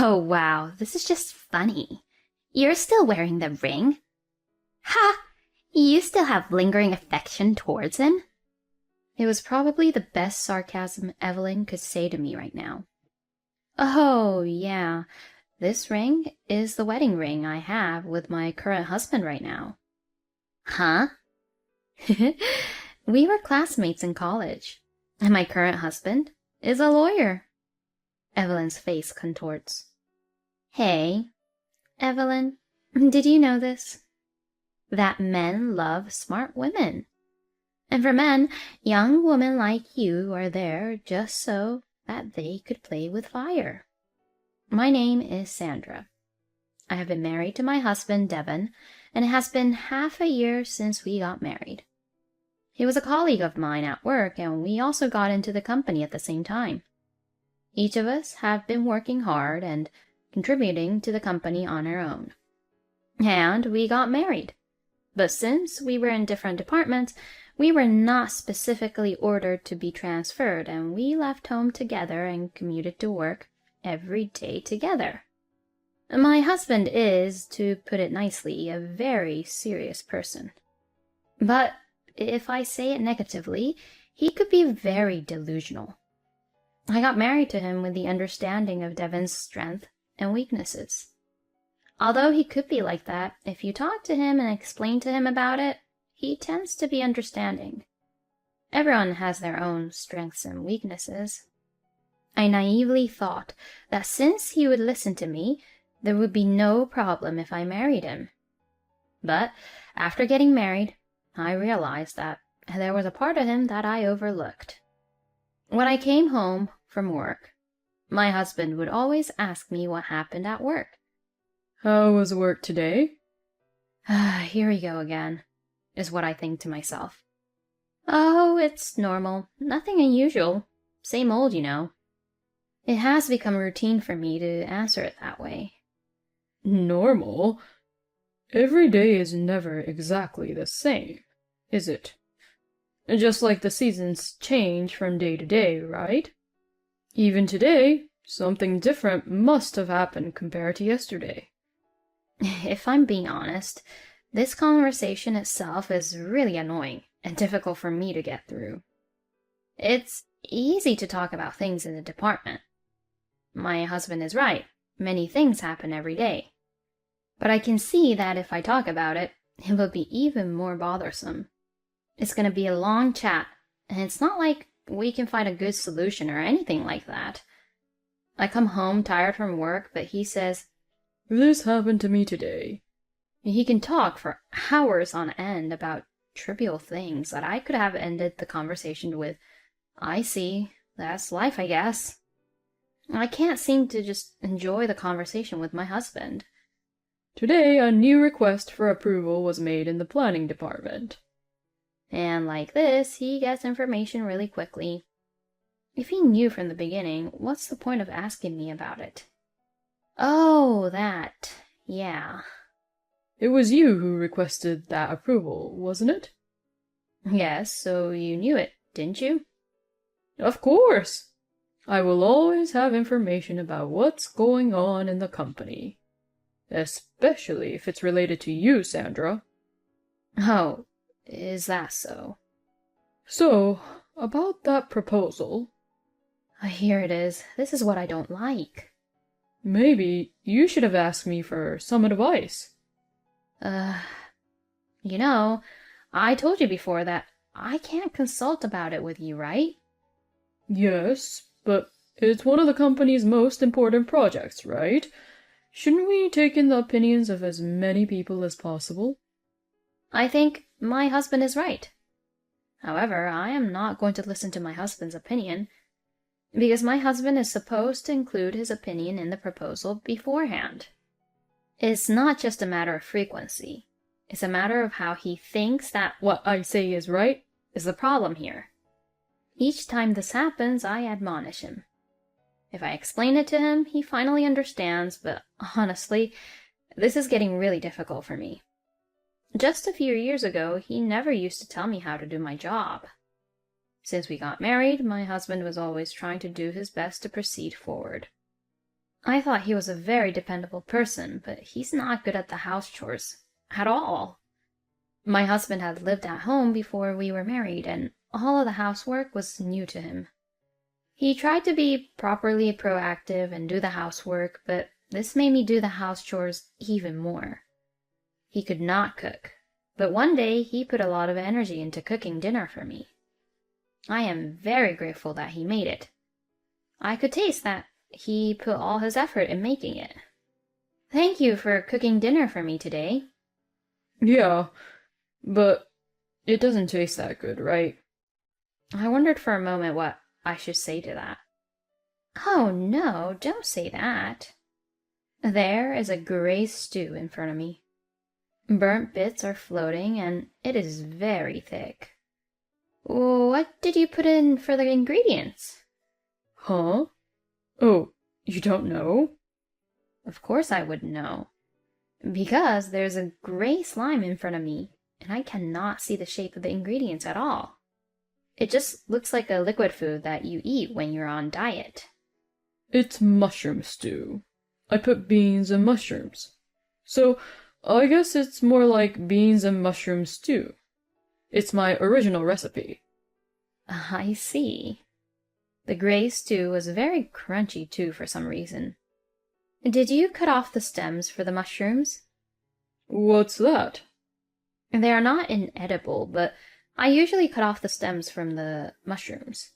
Oh, wow, this is just funny. You're still wearing the ring? Ha! You still have lingering affection towards him? It was probably the best sarcasm Evelyn could say to me right now. Oh, yeah, this ring is the wedding ring I have with my current husband right now. Huh? We were classmates in college, and my current husband is a lawyer. Evelyn's face contorts. Hey, Evelyn, did you know this? That men love smart women. And for men, young women like you are there just so that they could play with fire. My name is Sandra. I have been married to my husband, Devon, and it has been half a year since we got married. He was a colleague of mine at work, and we also got into the company at the same time. Each of us have been working hard and contributing to the company on our own. And we got married. But since we were in different departments, we were not specifically ordered to be transferred, and we left home together and commuted to work every day together. My husband is, to put it nicely, a very serious person. But if I say it negatively, he could be very delusional. I got married to him with the understanding of Devon's strength and weaknesses. Although he could be like that, if you talk to him and explain to him about it, he tends to be understanding. Everyone has their own strengths and weaknesses. I naively thought that since he would listen to me, there would be no problem if I married him. But after getting married, I realized that there was a part of him that I overlooked. When I came home from work, my husband would always ask me what happened at work. How was work today? Here we go again, is what I think to myself. Oh, it's normal. Nothing unusual. Same old, you know. It has become routine for me to answer it that way. Normal? Every day is never exactly the same, is it? Just like the seasons change from day to day, right? Even today, something different must have happened compared to yesterday. If I'm being honest, this conversation itself is really annoying and difficult for me to get through. It's easy to talk about things in the department. My husband is right. Many things happen every day. But I can see that if I talk about it, it will be even more bothersome. It's going to be a long chat, and it's not like we can find a good solution or anything like that. I come home tired from work, but he says, This happened to me today. He can talk for hours on end about trivial things that I could have ended the conversation with, I see, that's life, I guess. I can't seem to just enjoy the conversation with my husband. Today, a new request for approval was made in the planning department. And like this, he gets information really quickly. If he knew from the beginning, what's the point of asking me about it? Oh, that. Yeah. It was you who requested that approval, wasn't it? Yes, so you knew it, didn't you? Of course. I will always have information about what's going on in the company. Especially if it's related to you, Sandra. Oh, is that so? So, about that proposal. Here it is. This is what I don't like. Maybe you should have asked me for some advice. You know, I told you before that I can't consult about it with you, right? Yes, but it's one of the company's most important projects, right? Shouldn't we take in the opinions of as many people as possible? I think my husband is right. However, I am not going to listen to my husband's opinion, because my husband is supposed to include his opinion in the proposal beforehand. It's not just a matter of frequency. It's a matter of how he thinks that what I say is right is the problem here. Each time this happens, I admonish him. If I explain it to him, he finally understands, but honestly, this is getting really difficult for me. Just a few years ago, he never used to tell me how to do my job. Since we got married, my husband was always trying to do his best to proceed forward. I thought he was a very dependable person, but he's not good at the house chores at all. My husband had lived at home before we were married, and all of the housework was new to him. He tried to be properly proactive and do the housework, but this made me do the house chores even more. He could not cook, but one day he put a lot of energy into cooking dinner for me. I am very grateful that he made it. I could taste that he put all his effort in making it. Thank you for cooking dinner for me today. Yeah, but it doesn't taste that good, right? I wondered for a moment what I should say to that. Oh no, don't say that. There is a gray stew in front of me. Burnt bits are floating, and it is very thick. What did you put in for the ingredients? Huh? Oh, you don't know? Of course I would know. Because there's a gray slime in front of me, and I cannot see the shape of the ingredients at all. It just looks like a liquid food that you eat when you're on diet. It's mushroom stew. I put beans and mushrooms. So, I guess it's more like beans and mushroom stew. It's my original recipe. I see. The gray stew was very crunchy too for some reason. Did you cut off the stems for the mushrooms? What's that? They are not inedible, but I usually cut off the stems from the mushrooms.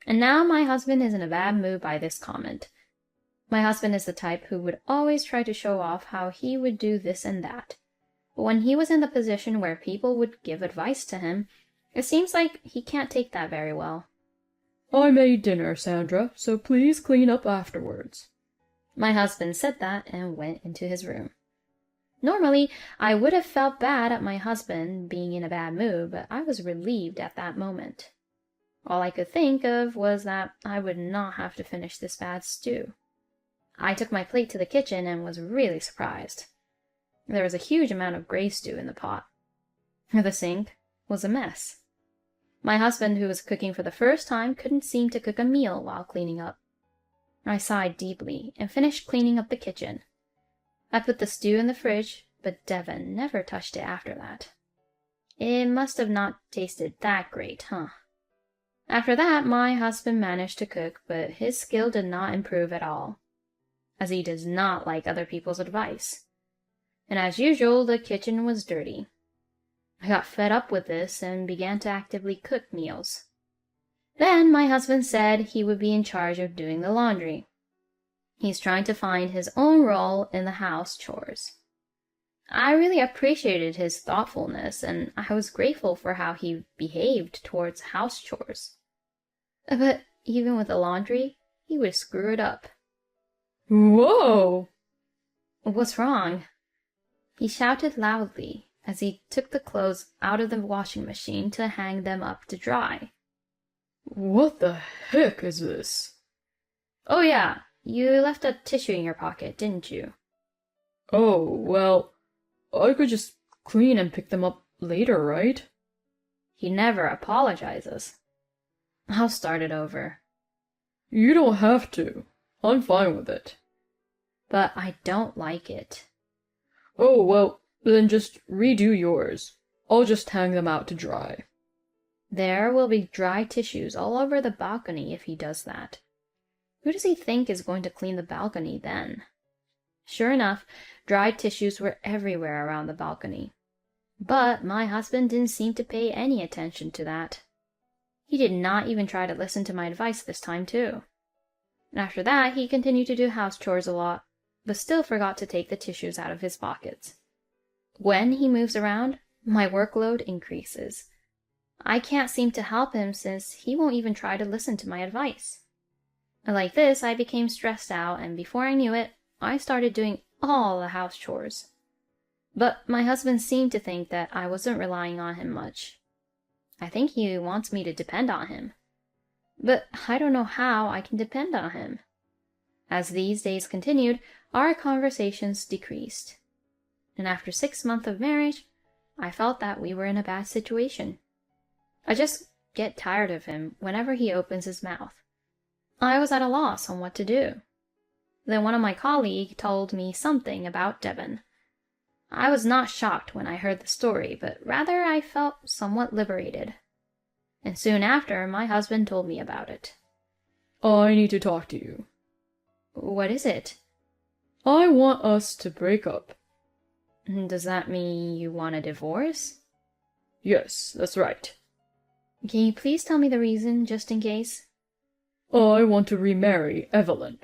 And now my husband is in a bad mood by this comment. My husband is the type who would always try to show off how he would do this and that. But when he was in the position where people would give advice to him, it seems like he can't take that very well. I made dinner, Sandra, so please clean up afterwards. My husband said that and went into his room. Normally, I would have felt bad at my husband being in a bad mood, but I was relieved at that moment. All I could think of was that I would not have to finish this bad stew. I took my plate to the kitchen and was really surprised. There was a huge amount of gray stew in the pot. The sink was a mess. My husband, who was cooking for the first time, couldn't seem to cook a meal while cleaning up. I sighed deeply and finished cleaning up the kitchen. I put the stew in the fridge, but Devon never touched it after that. It must have not tasted that great, huh? After that, my husband managed to cook, but his skill did not improve at all, as he does not like other people's advice. And as usual, the kitchen was dirty. I got fed up with this and began to actively cook meals. Then my husband said he would be in charge of doing the laundry. He's trying to find his own role in the house chores. I really appreciated his thoughtfulness, and I was grateful for how he behaved towards house chores. But even with the laundry, he would screw it up. Whoa! What's wrong? He shouted loudly as he took the clothes out of the washing machine to hang them up to dry. What the heck is this? Oh yeah, you left a tissue in your pocket, didn't you? Oh, well, I could just clean and pick them up later, right? He never apologizes. I'll start it over. You don't have to. I'm fine with it. But I don't like it. Oh, well, then just redo yours. I'll just hang them out to dry. There will be dry tissues all over the balcony if he does that. Who does he think is going to clean the balcony then? Sure enough, dry tissues were everywhere around the balcony. But my husband didn't seem to pay any attention to that. He did not even try to listen to my advice this time, too. And after that, he continued to do house chores a lot, but still forgot to take the tissues out of his pockets. When he moves around, my workload increases. I can't seem to help him since he won't even try to listen to my advice. Like this, I became stressed out, and before I knew it, I started doing all the house chores. But my husband seemed to think that I wasn't relying on him much. I think he wants me to depend on him. But I don't know how I can depend on him. As these days continued, our conversations decreased. And after 6 months of marriage, I felt that we were in a bad situation. I just get tired of him whenever he opens his mouth. I was at a loss on what to do. Then one of my colleagues told me something about Devon. I was not shocked when I heard the story, but rather I felt somewhat liberated. And soon after, my husband told me about it. I need to talk to you. What is it? I want us to break up. Does that mean you want a divorce? Yes, that's right. Can you please tell me the reason, just in case? I want to remarry Evelyn.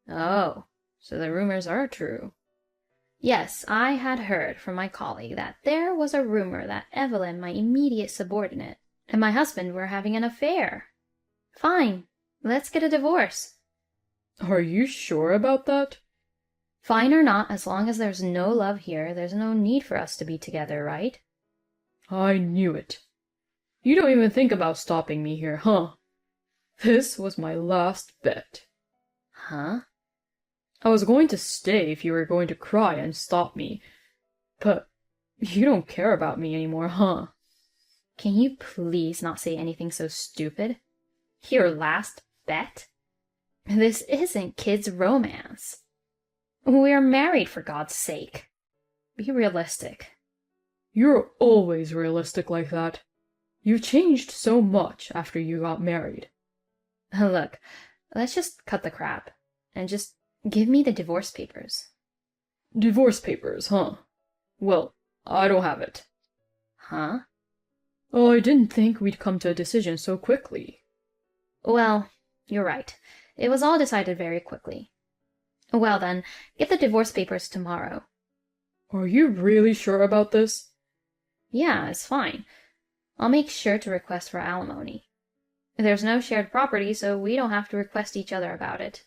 Oh, so the rumors are true. Yes, I had heard from my colleague that there was a rumor that Evelyn, my immediate subordinate, and my husband were having an affair. Fine, let's get a divorce. Are you sure about that? Fine or not, as long as there's no love here, there's no need for us to be together, right? I knew it. You don't even think about stopping me here, huh? This was my last bet. Huh? I was going to stay if you were going to cry and stop me. But you don't care about me anymore, huh? Can you please not say anything so stupid? Your last bet? This isn't kids' romance. We're married, for God's sake. Be realistic. You're always realistic like that. You changed so much after you got married. Look, let's just cut the crap and just give me the divorce papers. Divorce papers, huh? Well, I don't have it. Huh? Oh, I didn't think we'd come to a decision so quickly. Well, you're right. It was all decided very quickly. Well then, get the divorce papers tomorrow. Are you really sure about this? Yeah, it's fine. I'll make sure to request for alimony. There's no shared property, so we don't have to request each other about it.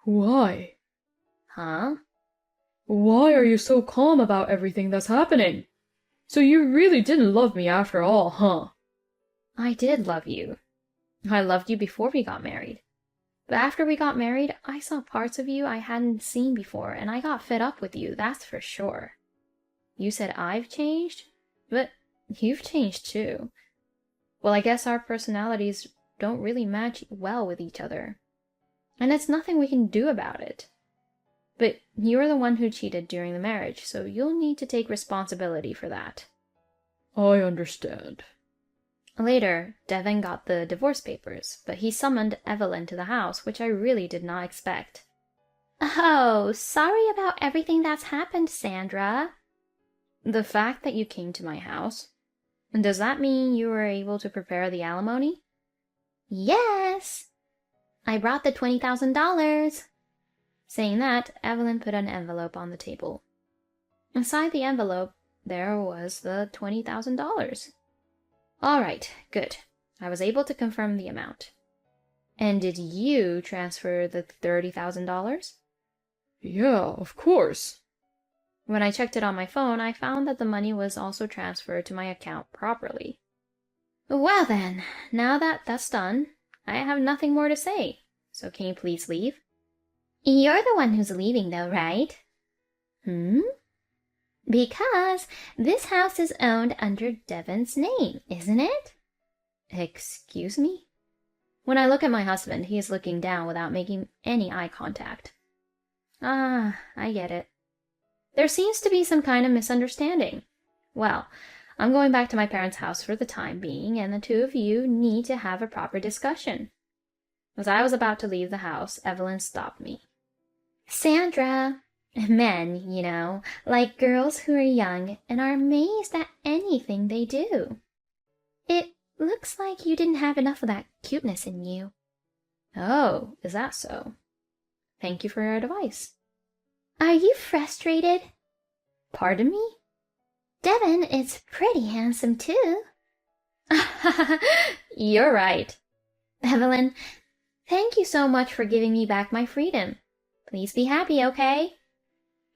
Why? Huh? Why are you so calm about everything that's happening? So you really didn't love me after all, huh? I did love you. I loved you before we got married. But after we got married, I saw parts of you I hadn't seen before, and I got fed up with you, that's for sure. You said I've changed? But you've changed too. Well, I guess our personalities don't really match well with each other. And it's nothing we can do about it. But you're the one who cheated during the marriage, so you'll need to take responsibility for that. I understand. Later, Devon got the divorce papers, but he summoned Evelyn to the house, which I really did not expect. Oh, sorry about everything that's happened, Sandra. The fact that you came to my house, does that mean you were able to prepare the alimony? Yes! I brought the $20,000. Saying that, Evelyn put an envelope on the table. Inside the envelope, there was the $20,000. All right, good. I was able to confirm the amount. And did you transfer the $30,000? Yeah, of course. When I checked it on my phone, I found that the money was also transferred to my account properly. Well then, now that that's done, I have nothing more to say. So can you please leave? You're the one who's leaving though, right? Because this house is owned under Devon's name, isn't it? Excuse me? When I look at my husband, he is looking down without making any eye contact. Ah, I get it. There seems to be some kind of misunderstanding. Well, I'm going back to my parents' house for the time being, and the two of you need to have a proper discussion. As I was about to leave the house, Evelyn stopped me. Sandra, men, you know, like girls who are young and are amazed at anything they do. It looks like you didn't have enough of that cuteness in you. Oh, is that so? Thank you for your advice. Are you frustrated? Pardon me? Devon is pretty handsome too. You're right. Evelyn, thank you so much for giving me back my freedom. Please be happy, okay?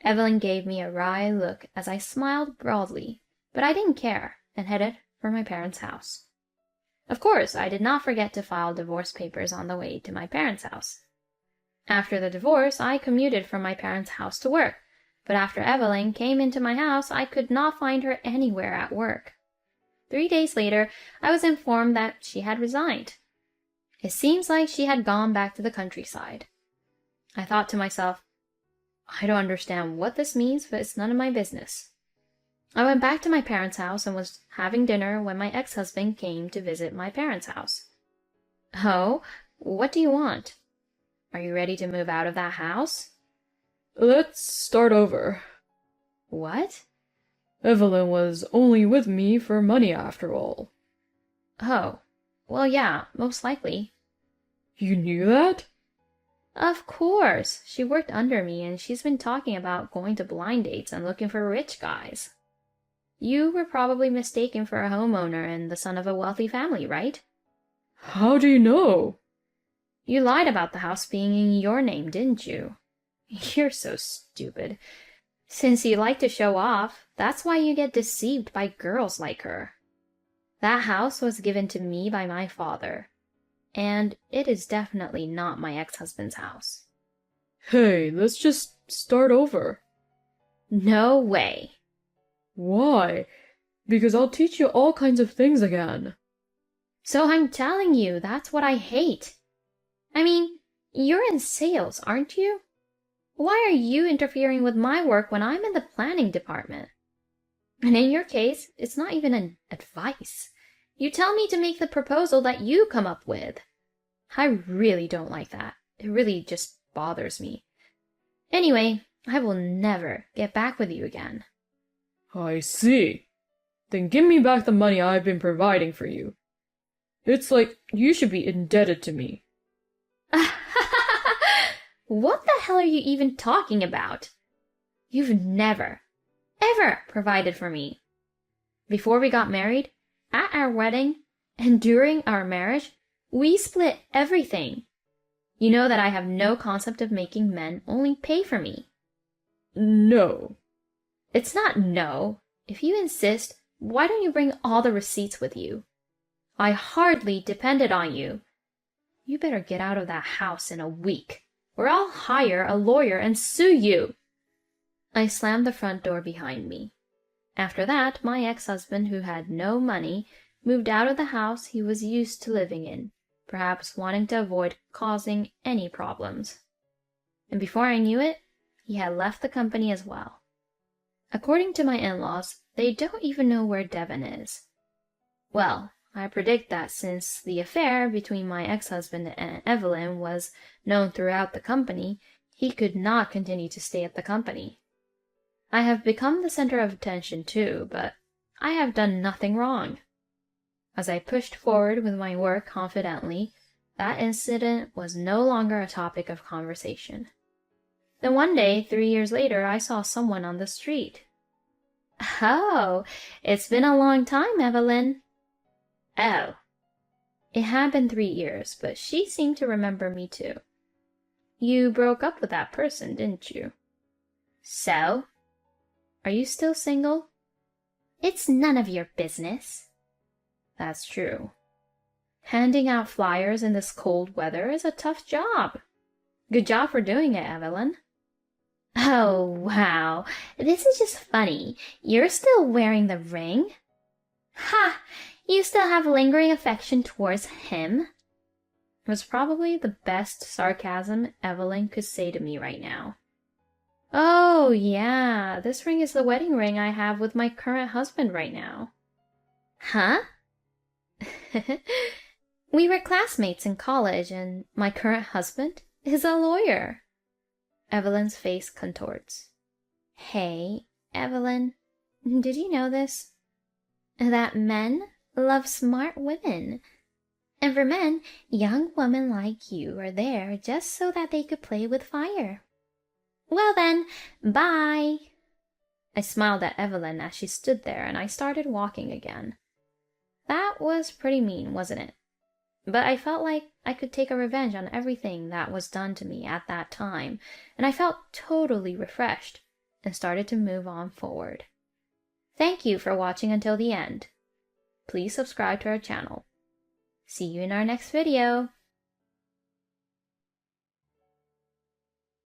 Evelyn gave me a wry look as I smiled broadly, but I didn't care and headed for my parents' house. Of course, I did not forget to file divorce papers on the way to my parents' house. After the divorce, I commuted from my parents' house to work, but after Evelyn came into my house, I could not find her anywhere at work. 3 days later, I was informed that she had resigned. It seems like she had gone back to the countryside. I thought to myself, I don't understand what this means, but it's none of my business. I went back to my parents' house and was having dinner when my ex-husband came to visit my parents' house. Oh, what do you want? Are you ready to move out of that house? Let's start over. What? Evelyn was only with me for money after all. Oh, well, yeah, most likely. You knew that? Of course. She worked under me and she's been talking about going to blind dates and looking for rich guys. You were probably mistaken for a homeowner and the son of a wealthy family, right? How do you know? You lied about the house being in your name, didn't you? You're so stupid. Since you like to show off, that's why you get deceived by girls like her. That house was given to me by my father, and it is definitely not my ex-husband's house. Hey, let's just start over. No way. Why? Because I'll teach you all kinds of things again. So I'm telling you, that's what I hate. I mean, you're in sales, aren't you? Why are you interfering with my work when I'm in the planning department? And in your case, it's not even an advice. You tell me to make the proposal that you come up with. I really don't like that. It really just bothers me. Anyway, I will never get back with you again. I see. Then give me back the money I've been providing for you. It's like you should be indebted to me. What the hell are you even talking about? You've never, ever provided for me. Before we got married, at our wedding, and during our marriage, we split everything. You know that I have no concept of making men only pay for me. No. It's not no. If you insist, why don't you bring all the receipts with you? I hardly depended on you. You better get out of that house in a week, or I'll hire a lawyer and sue you. I slammed the front door behind me. After that, my ex-husband, who had no money, moved out of the house he was used to living in, perhaps wanting to avoid causing any problems. And before I knew it, he had left the company as well. According to my in-laws, they don't even know where Devon is. Well, I predict that since the affair between my ex-husband and Evelyn was known throughout the company, he could not continue to stay at the company. I have become the center of attention too, but I have done nothing wrong. As I pushed forward with my work confidently, that incident was no longer a topic of conversation. Then one day, 3 years later, I saw someone on the street. Oh, it's been a long time, Evelyn. Oh. It had been 3 years, but she seemed to remember me too. You broke up with that person, didn't you? So? Are you still single? It's none of your business. That's true. Handing out flyers in this cold weather is a tough job. Good job for doing it, Evelyn. Oh, wow. This is just funny. You're still wearing the ring? Ha! You still have lingering affection towards him? It was probably the best sarcasm Evelyn could say to me right now. Oh, yeah, this ring is the wedding ring I have with my current husband right now. Huh? We were classmates in college, and my current husband is a lawyer. Evelyn's face contorts. Hey, Evelyn, did you know this? That men love smart women. And for men, young women like you are there just so that they could play with fire. Well then, bye. I smiled at Evelyn as she stood there, and I started walking again. That was pretty mean, wasn't it? But I felt like I could take a revenge on everything that was done to me at that time, and I felt totally refreshed and started to move on forward. Thank you for watching until the end. Please subscribe to our channel. See you in our next video.